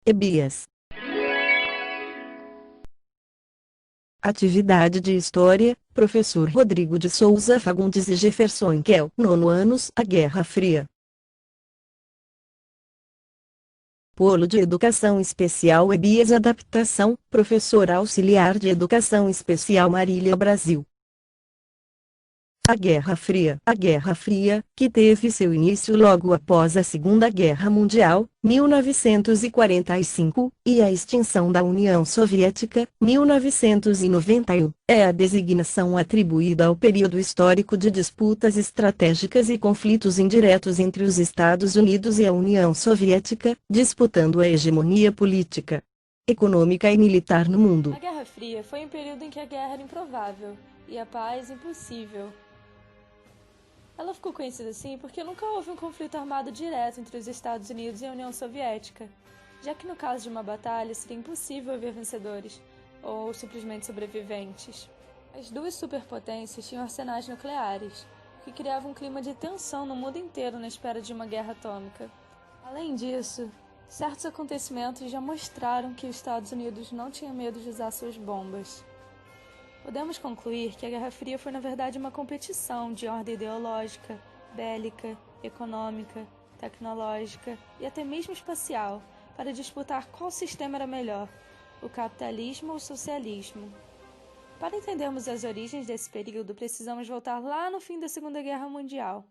Ebias. Atividade de História, Professor Rodrigo de Souza Fagundes e Jefferson Henkel. Nono anos, a Guerra Fria. Polo de Educação Especial Ebias. Adaptação, Professor Auxiliar de Educação Especial Marília Brasil. A Guerra Fria. A Guerra Fria, que teve seu início logo após a Segunda Guerra Mundial, 1945, e a extinção da União Soviética, 1991, é a designação atribuída ao período histórico de disputas estratégicas e conflitos indiretos entre os Estados Unidos e a União Soviética, disputando a hegemonia política, econômica e militar no mundo. A Guerra Fria foi um período em que a guerra era improvável e a paz impossível. Ela ficou conhecida assim porque nunca houve um conflito armado direto entre os Estados Unidos e a União Soviética, já que no caso de uma batalha seria impossível haver vencedores, ou simplesmente sobreviventes. As duas superpotências tinham arsenais nucleares, o que criava um clima de tensão no mundo inteiro na espera de uma guerra atômica. Além disso, certos acontecimentos já mostraram que os Estados Unidos não tinham medo de usar suas bombas. Podemos concluir que a Guerra Fria foi na verdade uma competição de ordem ideológica, bélica, econômica, tecnológica e até mesmo espacial para disputar qual sistema era melhor, o capitalismo ou o socialismo. Para entendermos as origens desse período, precisamos voltar lá no fim da Segunda Guerra Mundial.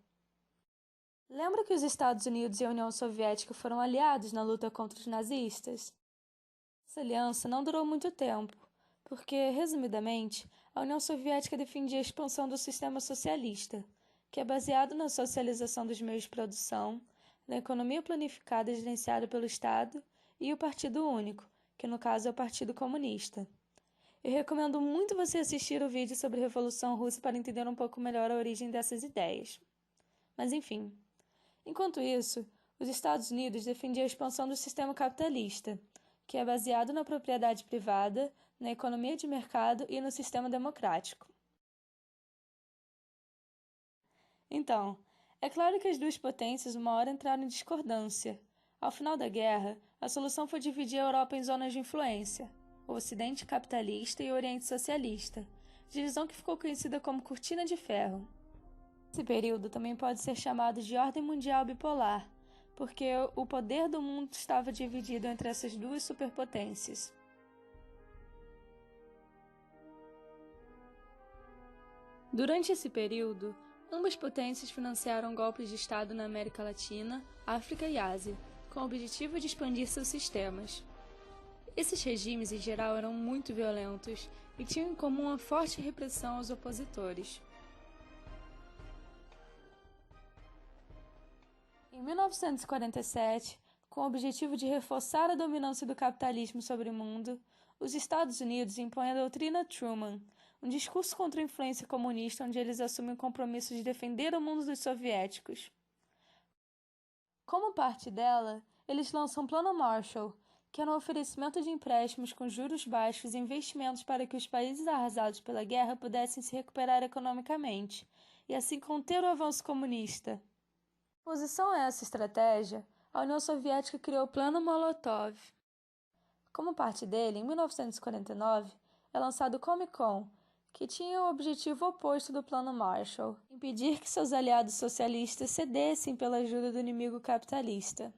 Lembra que os Estados Unidos e a União Soviética foram aliados na luta contra os nazistas? Essa aliança não durou muito tempo, porque, resumidamente, a União Soviética defendia a expansão do sistema socialista, que é baseado na socialização dos meios de produção, na economia planificada e gerenciada pelo Estado e o Partido Único, que no caso é o Partido Comunista. Eu recomendo muito você assistir o vídeo sobre a Revolução Russa para entender um pouco melhor a origem dessas ideias. Mas enfim, enquanto isso, os Estados Unidos defendiam a expansão do sistema capitalista, que é baseado na propriedade privada, na economia de mercado e no sistema democrático. Então, é claro que as duas potências uma hora entraram em discordância. Ao final da guerra, a solução foi dividir a Europa em zonas de influência, o Ocidente capitalista e o Oriente socialista, divisão que ficou conhecida como Cortina de Ferro. Esse período também pode ser chamado de Ordem Mundial Bipolar, porque o poder do mundo estava dividido entre essas duas superpotências. Durante esse período, ambas potências financiaram golpes de Estado na América Latina, África e Ásia, com o objetivo de expandir seus sistemas. Esses regimes, em geral, eram muito violentos e tinham em comum uma forte repressão aos opositores. Em 1947, com o objetivo de reforçar a dominância do capitalismo sobre o mundo, os Estados Unidos impõem a doutrina Truman, um discurso contra a influência comunista onde eles assumem o compromisso de defender o mundo dos soviéticos. Como parte dela, eles lançam o Plano Marshall, que era um oferecimento de empréstimos com juros baixos e investimentos para que os países arrasados pela guerra pudessem se recuperar economicamente, e assim conter o avanço comunista. Em oposição a essa estratégia, a União Soviética criou o Plano Molotov. Como parte dele, em 1949, é lançado o Comecon, que tinha o objetivo oposto do Plano Marshall, impedir que seus aliados socialistas cedessem pela ajuda do inimigo capitalista.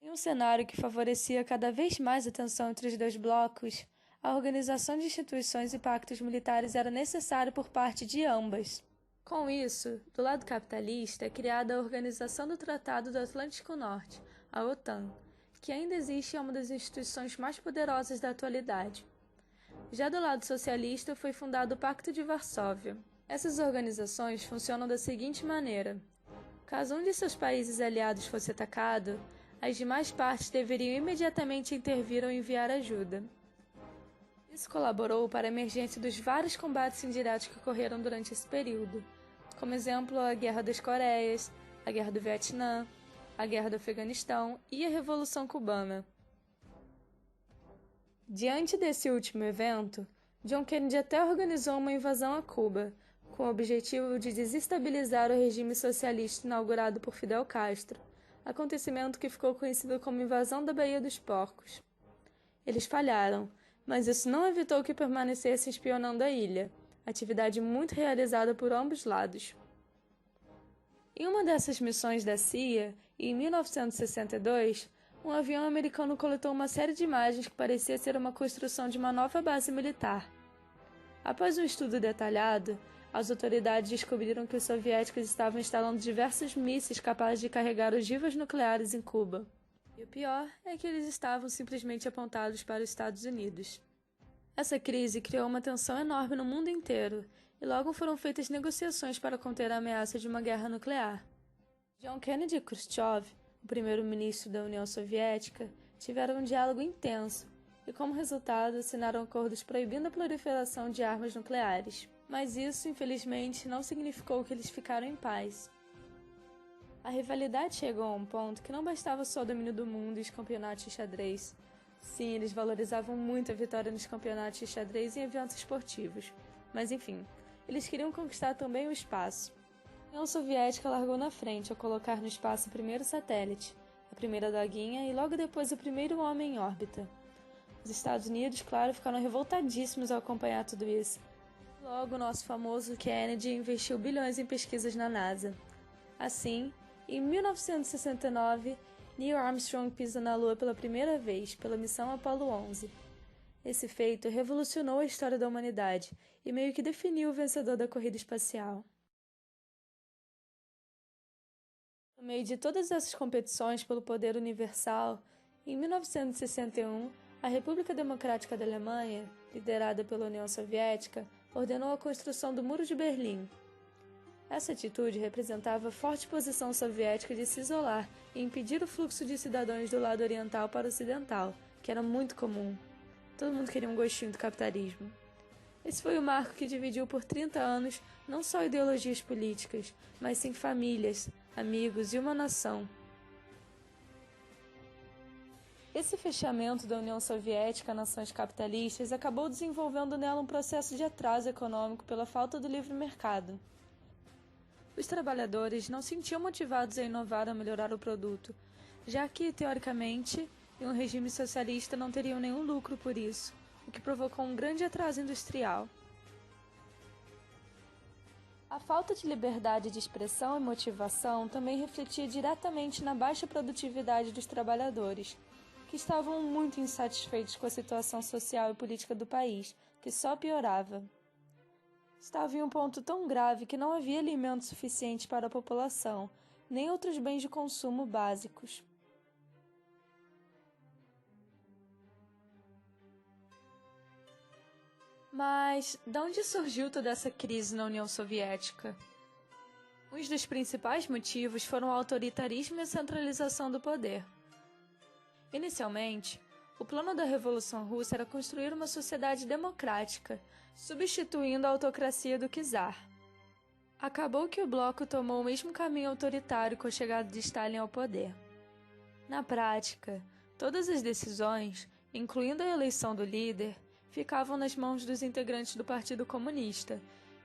Em um cenário que favorecia cada vez mais a tensão entre os dois blocos, a organização de instituições e pactos militares era necessária por parte de ambas. Com isso, do lado capitalista é criada a Organização do Tratado do Atlântico Norte, a OTAN, que ainda existe e é uma das instituições mais poderosas da atualidade. Já do lado socialista foi fundado o Pacto de Varsóvia. Essas organizações funcionam da seguinte maneira: caso um de seus países aliados fosse atacado, as demais partes deveriam imediatamente intervir ou enviar ajuda. Isso colaborou para a emergência dos vários combates indiretos que ocorreram durante esse período, como exemplo a Guerra das Coreias, a Guerra do Vietnã, a Guerra do Afeganistão e a Revolução Cubana. Diante desse último evento, John Kennedy até organizou uma invasão a Cuba, com o objetivo de desestabilizar o regime socialista inaugurado por Fidel Castro, acontecimento que ficou conhecido como Invasão da Baía dos Porcos. Eles falharam, mas isso não evitou que permanecessem espionando a ilha, atividade muito realizada por ambos lados. Em uma dessas missões da CIA, em 1962, um avião americano coletou uma série de imagens que parecia ser uma construção de uma nova base militar. Após um estudo detalhado, as autoridades descobriram que os soviéticos estavam instalando diversos mísseis capazes de carregar ogivas nucleares em Cuba. E o pior é que eles estavam simplesmente apontados para os Estados Unidos. Essa crise criou uma tensão enorme no mundo inteiro, e logo foram feitas negociações para conter a ameaça de uma guerra nuclear. John Kennedy e Khrushchev, o primeiro-ministro da União Soviética, tiveram um diálogo intenso, e como resultado assinaram acordos proibindo a proliferação de armas nucleares. Mas isso, infelizmente, não significou que eles ficaram em paz. A rivalidade chegou a um ponto que não bastava só o domínio do mundo e os campeonatos de xadrez. Sim, eles valorizavam muito a vitória nos campeonatos de xadrez e eventos esportivos. Mas enfim, eles queriam conquistar também o espaço. A União Soviética largou na frente ao colocar no espaço o primeiro satélite, a primeira doguinha e logo depois o primeiro homem em órbita. Os Estados Unidos, claro, ficaram revoltadíssimos ao acompanhar tudo isso. Logo, o nosso famoso Kennedy investiu bilhões em pesquisas na NASA. Assim, em 1969, Neil Armstrong pisa na Lua pela primeira vez, pela missão Apollo 11. Esse feito revolucionou a história da humanidade e meio que definiu o vencedor da corrida espacial. No meio de todas essas competições pelo poder universal, em 1961, a República Democrática da Alemanha, liderada pela União Soviética, ordenou a construção do Muro de Berlim. Essa atitude representava a forte posição soviética de se isolar e impedir o fluxo de cidadãos do lado oriental para o ocidental, que era muito comum. Todo mundo queria um gostinho do capitalismo. Esse foi o marco que dividiu por 30 anos não só ideologias políticas, mas sim famílias, amigos e uma nação. Esse fechamento da União Soviética a nações capitalistas acabou desenvolvendo nela um processo de atraso econômico pela falta do livre mercado. Os trabalhadores não se sentiam motivados a inovar ou melhorar o produto, já que, teoricamente, em um regime socialista não teriam nenhum lucro por isso, o que provocou um grande atraso industrial. A falta de liberdade de expressão e motivação também refletia diretamente na baixa produtividade dos trabalhadores, que estavam muito insatisfeitos com a situação social e política do país, que só piorava. Estava em um ponto tão grave que não havia alimento suficiente para a população, nem outros bens de consumo básicos. Mas, de onde surgiu toda essa crise na União Soviética? Um dos principais motivos foram o autoritarismo e a centralização do poder. Inicialmente, o plano da Revolução Russa era construir uma sociedade democrática, substituindo a autocracia do czar. Acabou que o bloco tomou o mesmo caminho autoritário com a chegada de Stalin ao poder. Na prática, todas as decisões, incluindo a eleição do líder, ficavam nas mãos dos integrantes do Partido Comunista,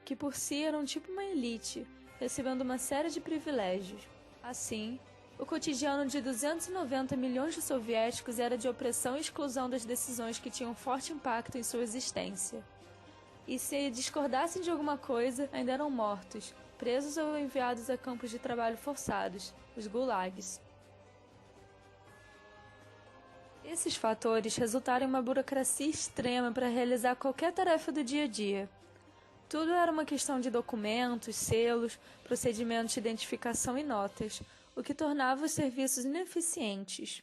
que por si eram tipo uma elite, recebendo uma série de privilégios. Assim, o cotidiano de 290 milhões de soviéticos era de opressão e exclusão das decisões que tinham forte impacto em sua existência. E se discordassem de alguma coisa, ainda eram mortos, presos ou enviados a campos de trabalho forçados, os gulags. Esses fatores resultaram em uma burocracia extrema para realizar qualquer tarefa do dia a dia. Tudo era uma questão de documentos, selos, procedimentos de identificação e notas, o que tornava os serviços ineficientes.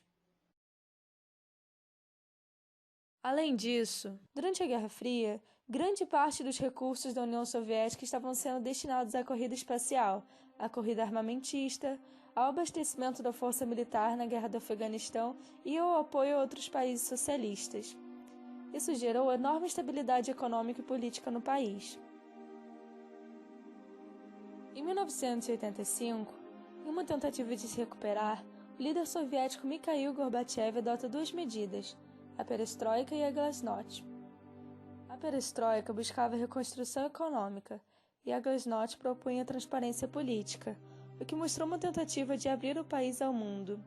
Além disso, durante a Guerra Fria, grande parte dos recursos da União Soviética estavam sendo destinados à corrida espacial, à corrida armamentista, ao abastecimento da força militar na Guerra do Afeganistão e ao apoio a outros países socialistas. Isso gerou enorme instabilidade econômica e política no país. Em 1985, em uma tentativa de se recuperar, o líder soviético Mikhail Gorbachev adota duas medidas, a perestroika e a glasnost. A perestroika buscava a reconstrução econômica e a glasnost propunha transparência política, o que mostrou uma tentativa de abrir o país ao mundo.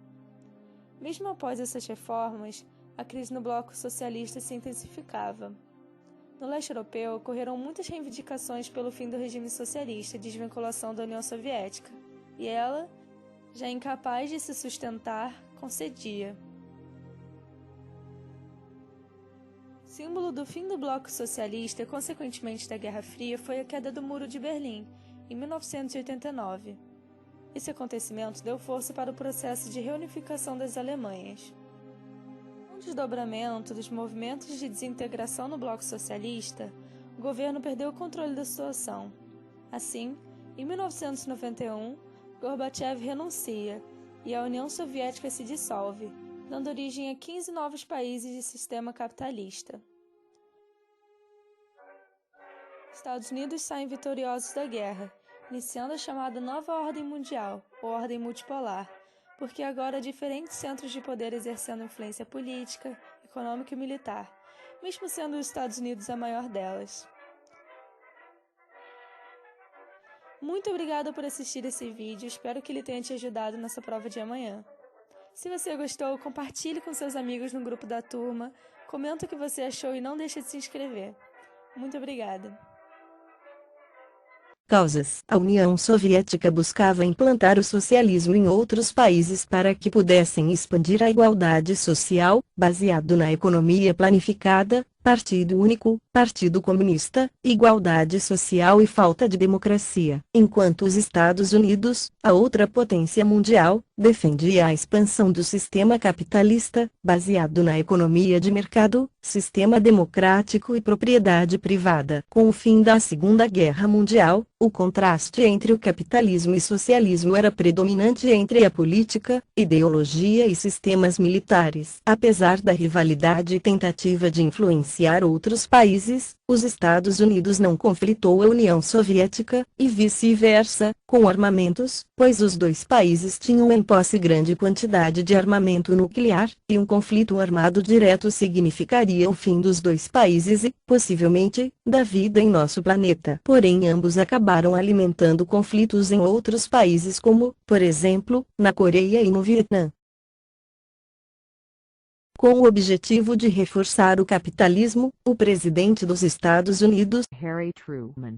Mesmo após essas reformas, a crise no bloco socialista se intensificava. No leste europeu, ocorreram muitas reivindicações pelo fim do regime socialista e desvinculação da União Soviética, e ela, já incapaz de se sustentar, concedia. Símbolo do fim do bloco socialista e, consequentemente, da Guerra Fria foi a queda do Muro de Berlim, em 1989. Esse acontecimento deu força para o processo de reunificação das Alemanhas. Com o desdobramento dos movimentos de desintegração no bloco socialista, o governo perdeu o controle da situação. Assim, em 1991, Gorbachev renuncia e a União Soviética se dissolve, dando origem a 15 novos países de sistema capitalista. Estados Unidos saem vitoriosos da guerra, iniciando a chamada Nova Ordem Mundial, ou Ordem Multipolar, porque agora há diferentes centros de poder exercendo influência política, econômica e militar, mesmo sendo os Estados Unidos a maior delas. Muito obrigada por assistir esse vídeo, espero que ele tenha te ajudado nessa prova de amanhã. Se você gostou, compartilhe com seus amigos no grupo da turma, comenta o que você achou e não deixe de se inscrever. Muito obrigada! Causas: a União Soviética buscava implantar o socialismo em outros países para que pudessem expandir a igualdade social, baseado na economia planificada, Partido Único, Partido Comunista, igualdade social e falta de democracia. Enquanto os Estados Unidos, a outra potência mundial, defendia a expansão do sistema capitalista, baseado na economia de mercado, sistema democrático e propriedade privada. Com o fim da Segunda Guerra Mundial, o contraste entre o capitalismo e socialismo era predominante entre a política, ideologia e sistemas militares. Apesar da rivalidade e tentativa de influenciar outros países, os Estados Unidos não conflitou a União Soviética, e vice-versa, com armamentos, pois os dois países tinham em posse grande quantidade de armamento nuclear, e um conflito armado direto significaria o fim dos dois países e, possivelmente, da vida em nosso planeta. Porém, ambos acabaram alimentando conflitos em outros países como, por exemplo, na Coreia e no Vietnã. Com o objetivo de reforçar o capitalismo, o presidente dos Estados Unidos, Harry Truman,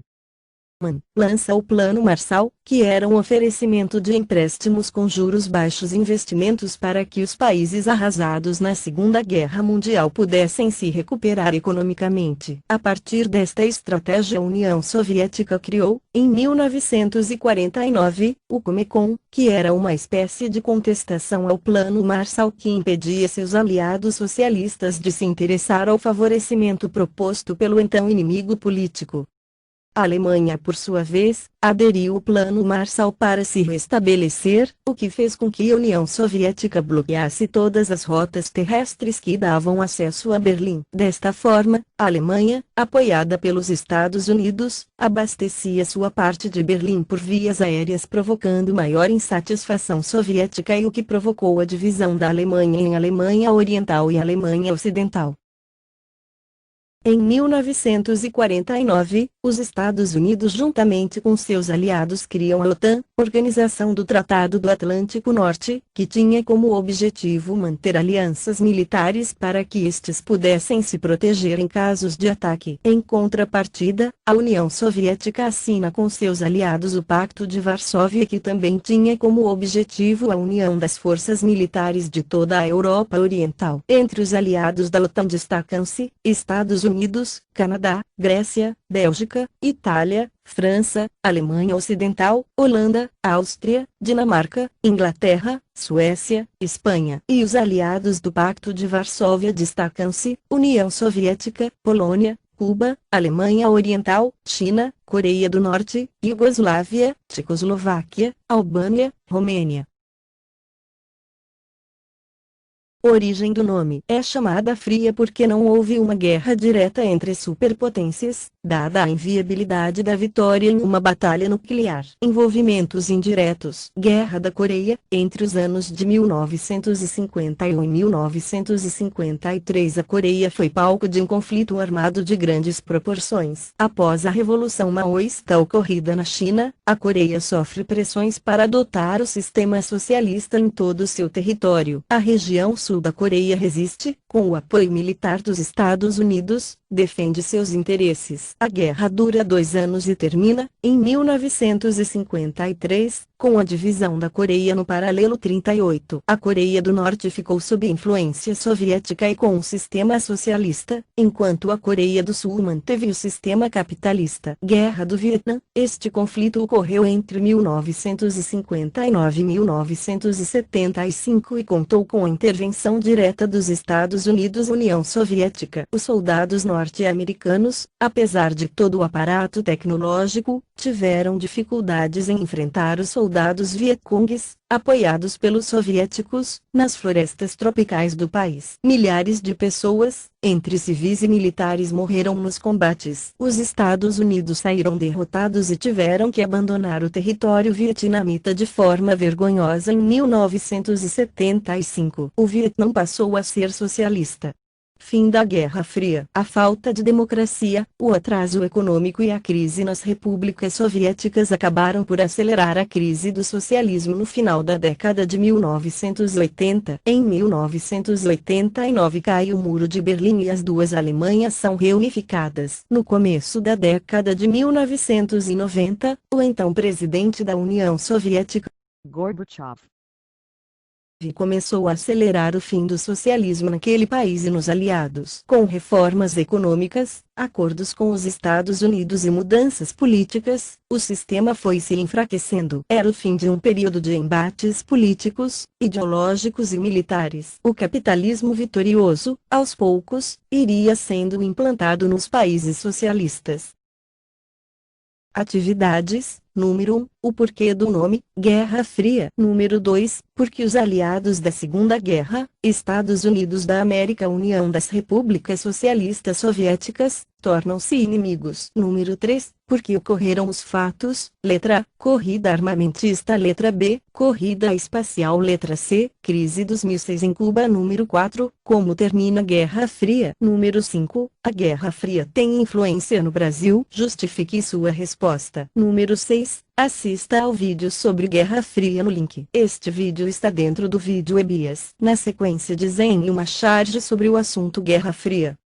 lança o Plano Marshall, que era um oferecimento de empréstimos com juros baixos e investimentos para que os países arrasados na Segunda Guerra Mundial pudessem se recuperar economicamente. A partir desta estratégia, a União Soviética criou, em 1949, o Comecon, que era uma espécie de contestação ao Plano Marshall que impedia seus aliados socialistas de se interessar ao favorecimento proposto pelo então inimigo político. A Alemanha, por sua vez, aderiu ao Plano Marshall para se restabelecer, o que fez com que a União Soviética bloqueasse todas as rotas terrestres que davam acesso a Berlim. Desta forma, a Alemanha, apoiada pelos Estados Unidos, abastecia sua parte de Berlim por vias aéreas, provocando maior insatisfação soviética e o que provocou a divisão da Alemanha em Alemanha Oriental e Alemanha Ocidental. Em 1949, os Estados Unidos, juntamente com seus aliados, criam a OTAN, Organização do Tratado do Atlântico Norte, que tinha como objetivo manter alianças militares para que estes pudessem se proteger em casos de ataque. Em contrapartida, a União Soviética assina com seus aliados o Pacto de Varsóvia, que também tinha como objetivo a união das forças militares de toda a Europa Oriental. Entre os aliados da OTAN destacam-se Estados Unidos, Canadá, Grécia, Bélgica, Itália, França, Alemanha Ocidental, Holanda, Áustria, Dinamarca, Inglaterra, Suécia, Espanha. E os aliados do Pacto de Varsóvia destacam-se União Soviética, Polônia, Cuba, Alemanha Oriental, China, Coreia do Norte, Iugoslávia, Tchecoslováquia, Albânia, Romênia. Origem do nome: é chamada fria porque não houve uma guerra direta entre superpotências, dada a inviabilidade da vitória em uma batalha nuclear. Envolvimentos indiretos. Guerra da Coreia. Entre os anos de 1951 e 1953, a Coreia foi palco de um conflito armado de grandes proporções. Após a Revolução Maoísta ocorrida na China, a Coreia sofre pressões para adotar o sistema socialista em todo o seu território. A região sul da Coreia resiste, com o apoio militar dos Estados Unidos, defende seus interesses. A guerra dura 2 anos e termina, em 1953, com a divisão da Coreia no paralelo 38. A Coreia do Norte ficou sob influência soviética e com um sistema socialista, enquanto a Coreia do Sul manteve o sistema capitalista. Guerra do Vietnã. Este conflito ocorreu entre 1959 e 1975 e contou com a intervenção direta dos Estados Unidos e União Soviética. Os soldados norte-americanos, apesar de todo o aparato tecnológico, tiveram dificuldades em enfrentar os soldados vietcongues, apoiados pelos soviéticos, nas florestas tropicais do país. Milhares de pessoas, entre civis e militares, morreram nos combates. Os Estados Unidos saíram derrotados e tiveram que abandonar o território vietnamita de forma vergonhosa em 1975. O Vietnã passou a ser socialista. Fim da Guerra Fria. A falta de democracia, o atraso econômico e a crise nas repúblicas soviéticas acabaram por acelerar a crise do socialismo no final da década de 1980. Em 1989 cai o Muro de Berlim e as duas Alemanhas são reunificadas. No começo da década de 1990, o então presidente da União Soviética, Gorbachev, começou a acelerar o fim do socialismo naquele país e nos aliados. Com reformas econômicas, acordos com os Estados Unidos e mudanças políticas, o sistema foi se enfraquecendo. Era o fim de um período de embates políticos, ideológicos e militares. O capitalismo vitorioso, aos poucos, iria sendo implantado nos países socialistas. Atividades. Número 1. O porquê do nome, Guerra Fria. Número 2. Porque os aliados da Segunda Guerra, Estados Unidos da América, União das Repúblicas Socialistas Soviéticas, tornam-se inimigos. Número 3. Porque ocorreram os fatos. Letra A. Corrida armamentista. Letra B. Corrida espacial. Letra C. Crise dos mísseis em Cuba. Número 4. Como termina a Guerra Fria. Número 5. A Guerra Fria tem influência no Brasil? Justifique sua resposta. Número 6. Assista ao vídeo sobre Guerra Fria no link. Este vídeo está dentro do vídeo EBIAS. Na sequência desenhe uma charge sobre o assunto Guerra Fria.